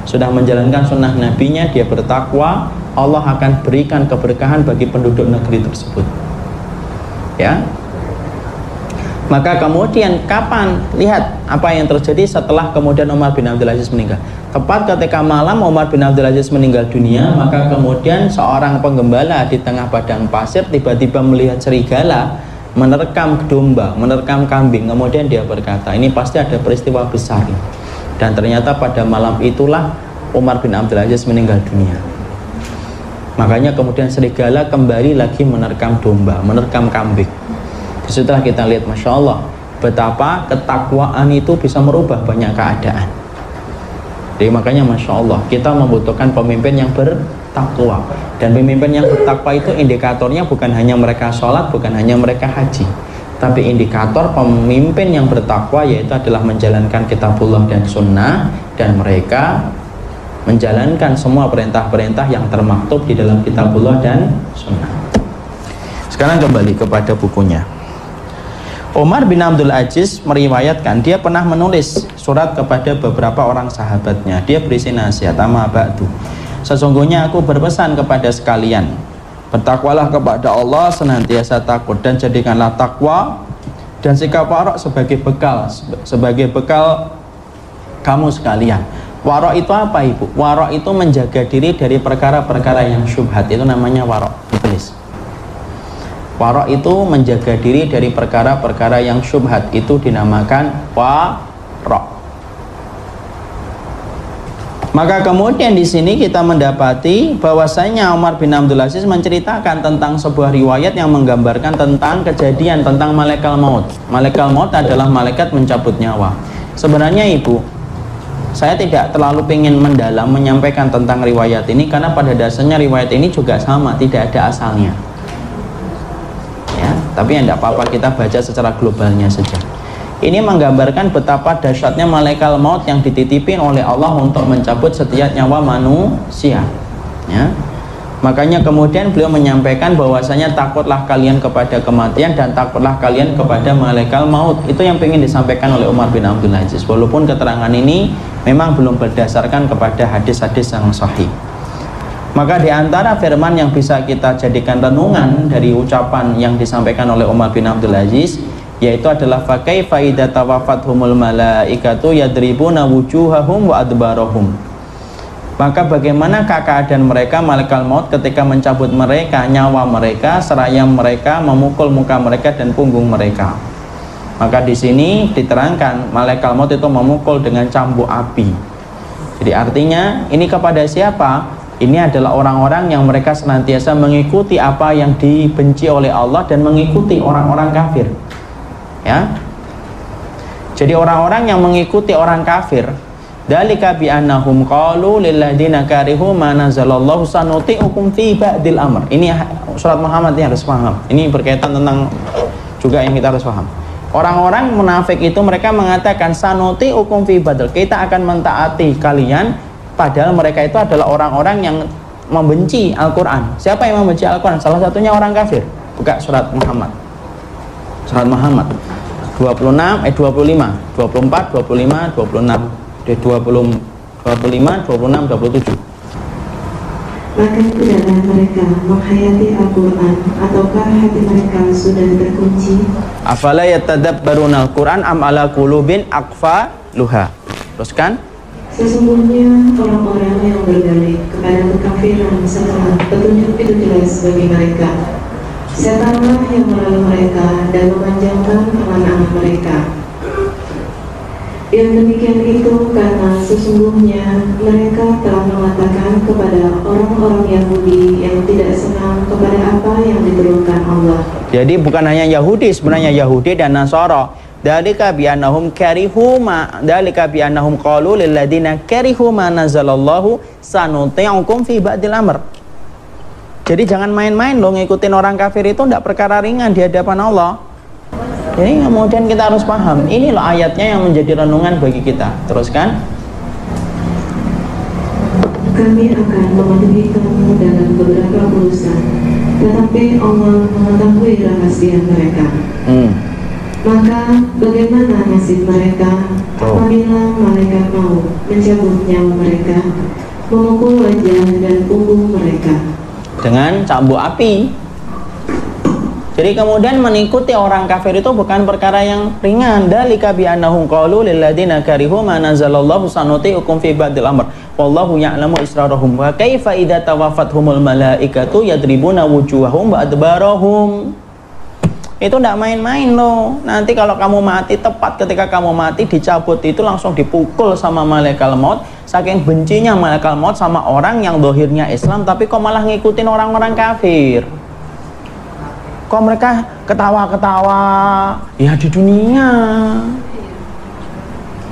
sudah menjalankan sunnah nabinya, dia bertakwa, Allah akan berikan keberkahan bagi penduduk negeri tersebut. Ya. Maka kemudian kapan? Lihat apa yang terjadi setelah kemudian Umar bin Abdul Aziz meninggal. Tepat ketika malam Umar bin Abdul Aziz meninggal dunia, maka kemudian seorang penggembala di tengah padang pasir tiba-tiba melihat serigala menerkam domba, menerkam kambing. Kemudian dia berkata, ini pasti ada peristiwa besar. Dan ternyata pada malam itulah Umar bin Abdul Aziz meninggal dunia. Makanya kemudian serigala kembali lagi menerkam domba, menerkam kambing. Setelah kita lihat, Masya Allah, betapa ketakwaan itu bisa merubah banyak keadaan. Jadi makanya Masya Allah, kita membutuhkan pemimpin yang bertakwa. Dan pemimpin yang bertakwa itu indikatornya bukan hanya mereka sholat, bukan hanya mereka haji, tapi indikator pemimpin yang bertakwa yaitu adalah menjalankan kitabullah dan sunnah, dan mereka menjalankan semua perintah-perintah yang termaktub di dalam kitabullah dan sunnah. Sekarang kembali kepada bukunya. Umar bin Abdul Aziz meriwayatkan dia pernah menulis surat kepada beberapa orang sahabatnya. Dia berisi nasihat, amma ba'du, sesungguhnya aku berpesan kepada sekalian, bertakwalah kepada Allah, senantiasa takut, dan jadikanlah takwa dan sikap warok sebagai bekal kamu sekalian. Warok itu apa ibu? Warok itu menjaga diri dari perkara-perkara yang syubhat, itu namanya warok. Ditulis. Warok itu menjaga diri dari perkara-perkara yang syubhat, itu dinamakan warok. Maka kemudian di sini kita mendapati bahwasanya Umar bin Abdul Aziz menceritakan tentang sebuah riwayat yang menggambarkan tentang kejadian tentang malaikat maut. Malaikat maut adalah malaikat mencabut nyawa. Sebenarnya ibu, saya tidak terlalu ingin mendalam menyampaikan tentang riwayat ini, karena pada dasarnya riwayat ini juga sama, tidak ada asalnya. Tapi yang tidak apa-apa, kita baca secara globalnya saja. Ini menggambarkan betapa dahsyatnya malaikat maut yang dititipin oleh Allah untuk mencabut setiap nyawa manusia. Ya. Makanya kemudian beliau menyampaikan bahwasanya takutlah kalian kepada kematian dan takutlah kalian kepada malaikat maut. Itu yang ingin disampaikan oleh Umar bin Abdul Aziz. Walaupun keterangan ini memang belum berdasarkan kepada hadis-hadis yang sahih. Maka di antara firman yang bisa kita jadikan renungan dari ucapan yang disampaikan oleh Umar bin Abdul Aziz, yaitu adalah fa kaifa idza tawafathumul malaikatu yadribuna wujuhahum wa adbarahum. Maka bagaimana keadaan mereka malaikat maut ketika mencabut mereka nyawa mereka, seraya mereka memukul muka mereka dan punggung mereka. Maka di sini diterangkan malaikat maut itu memukul dengan cambuk api. Jadi artinya ini kepada siapa? Ini adalah orang-orang yang mereka senantiasa mengikuti apa yang dibenci oleh Allah dan mengikuti orang-orang kafir. Ya. Jadi orang-orang yang mengikuti orang kafir Dzalika bi annahum qalu lil ladzina karihu ma nazalallahu sanuti'ukum fi ba'dil amr. Ini surat Muhammad yang harus paham. Ini berkaitan tentang juga yang kita harus paham. Orang-orang munafik itu mereka mengatakan sanuti'ukum fi ba'dil. Kita akan mentaati kalian, padahal mereka itu adalah orang-orang yang membenci Al-Qur'an. Siapa yang membenci Al-Qur'an? Salah satunya orang kafir. Buka surat Muhammad. Surat Muhammad 25, 24, 25, 26. Di 25, 26, 27. Maka tidaklah mereka menghayati Al-Quran, ataukah hati mereka sudah terkunci? Afala yatadabbaruna al-Quran am ala qulubin aqfaluha. Teruskan. Sesungguhnya orang-orang yang berdalih kepada kekafiran setelah petunjuk itu jelas bagi mereka, setanlah yang melalui mereka dan memanjangkan anak-anak mereka. Yang demikian itu karena sesungguhnya mereka telah mengatakan kepada orang-orang Yahudi yang tidak senang kepada apa yang diturunkan Allah. Jadi bukan hanya Yahudi, sebenarnya Yahudi dan Nasara. Dzalika bi annahum karihu ma dzalika bi annahum qalu lil ladzina karihu ma nazalallahu sanuti'ukum fi ba'dil amr. Jadi jangan main-main loh ngikutin orang kafir, itu tidak perkara ringan di hadapan Allah. Jadi kemudian kita harus paham, ini loh ayatnya yang menjadi renungan bagi kita. Teruskan. Kami akan memenuhi kamu dalam beberapa urusan, tetapi Allah mengetahui rahasia mereka. Maka bagaimana nasib mereka apabila malaikat mau mencabut nyawa mereka, memukul wajah dan punggung mereka dengan cambuk api. Jadi kemudian mengikuti orang kafir itu bukan perkara yang ringan. Dzalika bi annahum qalu lil ladzina karihu ma nazalallahu sanuti'ukum fi ba'dil amr wallahu ya'lamu israrahum wa kaifa idza tawafathumul malaikatu yadribuna wujuhahum wa adbarahum. Itu tidak main-main loh. Nanti kalau kamu mati, tepat ketika kamu mati dicabut itu langsung dipukul sama malaikat maut. Saking bencinya malaikat maut sama orang yang dohirnya Islam tapi kok malah ngikutin orang-orang kafir. Kok mereka ketawa-ketawa ya di dunia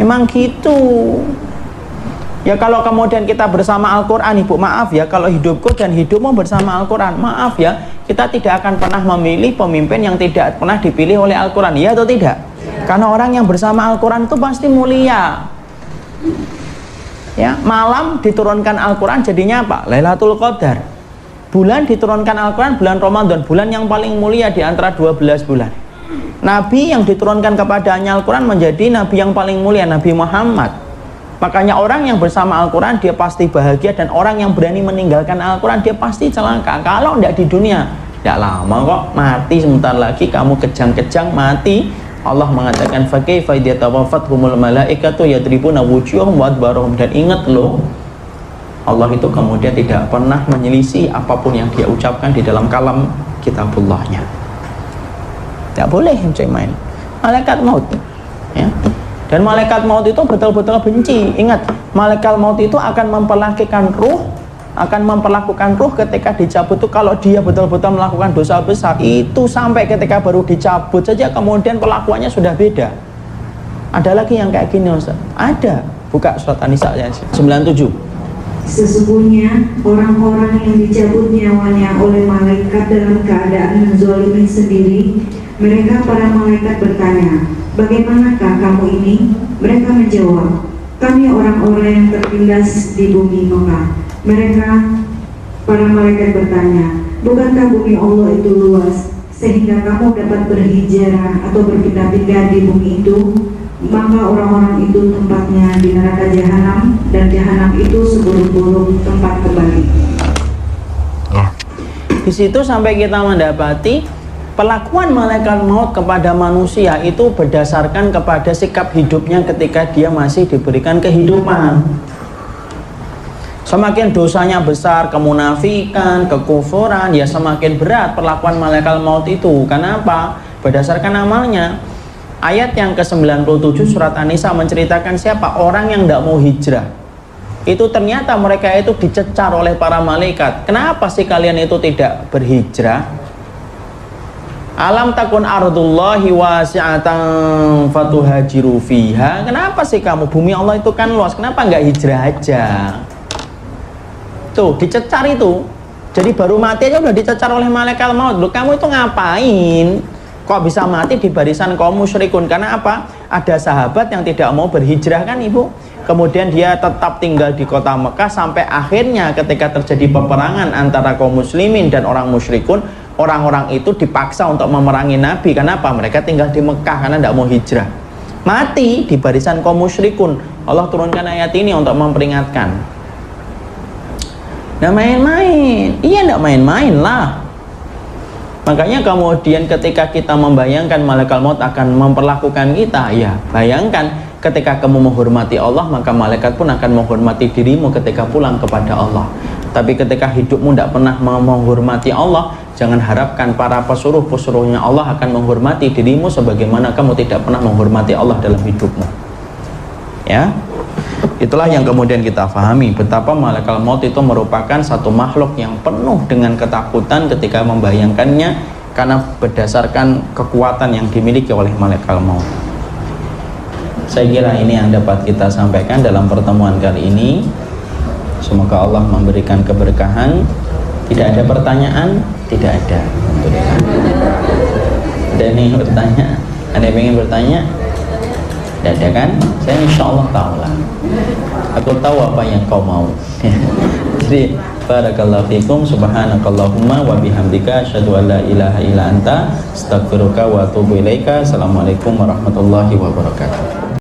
emang gitu ya. Kalau kemudian kita bersama Al-Quran, ibu maaf ya, kalau hidupku dan hidupmu bersama Al-Quran, maaf ya, kita tidak akan pernah memilih pemimpin yang tidak pernah dipilih oleh Al-Quran, ya atau tidak? Karena orang yang bersama Al-Quran itu pasti mulia ya. Malam diturunkan Al-Quran jadinya apa? Lailatul Qadar. Bulan diturunkan Al-Quran bulan Ramadan, bulan yang paling mulia di antara 12 bulan. Nabi yang diturunkan kepadanya Al-Quran menjadi Nabi yang paling mulia, Nabi Muhammad. Makanya orang yang bersama Al-Quran dia pasti bahagia, dan orang yang berani meninggalkan Al-Quran dia pasti celaka. Kalau tidak di dunia, tidak lama kok, mati sebentar lagi, kamu kejang-kejang mati. Allah mengatakan fakaifa idza tawafathumul malaikatu yadribuna wujuhahum wa adbarahum. Dan ingat loh, Allah itu kemudian tidak pernah menyelisih apapun yang dia ucapkan di dalam kalam kitabullahnya. Tidak boleh main. Malaikat maut ya. Dan malaikat maut itu betul-betul benci. Ingat, malaikat maut itu akan memperlakukan ruh ketika dicabut itu. Kalau dia betul-betul melakukan dosa besar itu, sampai ketika baru dicabut saja kemudian perlakuannya sudah beda. Ada lagi yang kayak gini Ustaz? Ada. Buka surat An-Nisa 97. Sesungguhnya orang-orang yang dicabut nyawanya oleh malaikat dalam keadaan menzalimi sendiri, mereka para malaikat bertanya, bagaimanakah kamu ini? Mereka menjawab, kami orang-orang yang tertindas di bumi Mekah. Mereka para malaikat bertanya, bukankah bumi Allah itu luas sehingga kamu dapat berhijrah atau berpindah-pindah di bumi itu? Maka orang-orang itu tempatnya di neraka jahanam, dan jahanam itu seburuk-buruk tempat kembali. Di situ sampai kita mendapati perlakuan malaikat maut kepada manusia itu berdasarkan kepada sikap hidupnya ketika dia masih diberikan kehidupan. Semakin dosanya besar, kemunafikan, kekufuran, ya semakin berat perlakuan malaikat maut itu. Kenapa? Berdasarkan amalnya. Ayat yang ke-97 surat An-Nisa menceritakan siapa orang yang tidak mau hijrah. Itu ternyata mereka itu dicecar oleh para malaikat. Kenapa sih kalian itu tidak berhijrah? Alam takun ardullahi wasi'atan fatuhajiru fiha. Kenapa sih kamu? Bumi Allah itu kan luas. Kenapa nggak hijrah aja? Tuh, dicecar itu. Jadi baru mati aja udah dicecar oleh malaikat maut. Loh, kamu itu ngapain? Kok bisa mati di barisan kaum musyrikun? Karena apa? Ada sahabat yang tidak mau berhijrah kan, Ibu? Kemudian dia tetap tinggal di kota Mekah sampai akhirnya ketika terjadi peperangan antara kaum muslimin dan orang musyrikun, orang-orang itu dipaksa untuk memerangi Nabi. Kenapa? Mereka tinggal di Mekah karena tidak mau hijrah. Mati di barisan kaum musyrikun. Allah turunkan ayat ini untuk memperingatkan. Nah, main-main. Iya, tidak main-main lah. Makanya kemudian ketika kita membayangkan malaikat maut akan memperlakukan kita, ya bayangkan ketika kamu menghormati Allah, maka malaikat pun akan menghormati dirimu ketika pulang kepada Allah. Tapi ketika hidupmu tidak pernah menghormati Allah, jangan harapkan para pesuruh-pesuruhnya Allah akan menghormati dirimu sebagaimana kamu tidak pernah menghormati Allah dalam hidupmu. Ya, itulah yang kemudian kita pahami betapa malaikat maut itu merupakan satu makhluk yang penuh dengan ketakutan ketika membayangkannya, karena berdasarkan kekuatan yang dimiliki oleh malaikat maut. Saya kira ini yang dapat kita sampaikan dalam pertemuan kali ini. Semoga Allah memberikan keberkahan. Tidak ada pertanyaan? Tidak ada. Ada yang bertanya? Ada yang ingin bertanya? Tidak ada kan? Saya insya Allah tahu lah. Aku tahu apa yang kau mau. Jadi barakallahu fikum, subhanakallahumma wa bihamdika, asyhadu an la ilaha illa anta, astaghfiruka wa atubu ilaika. Assalamualaikum warahmatullahi wabarakatuh.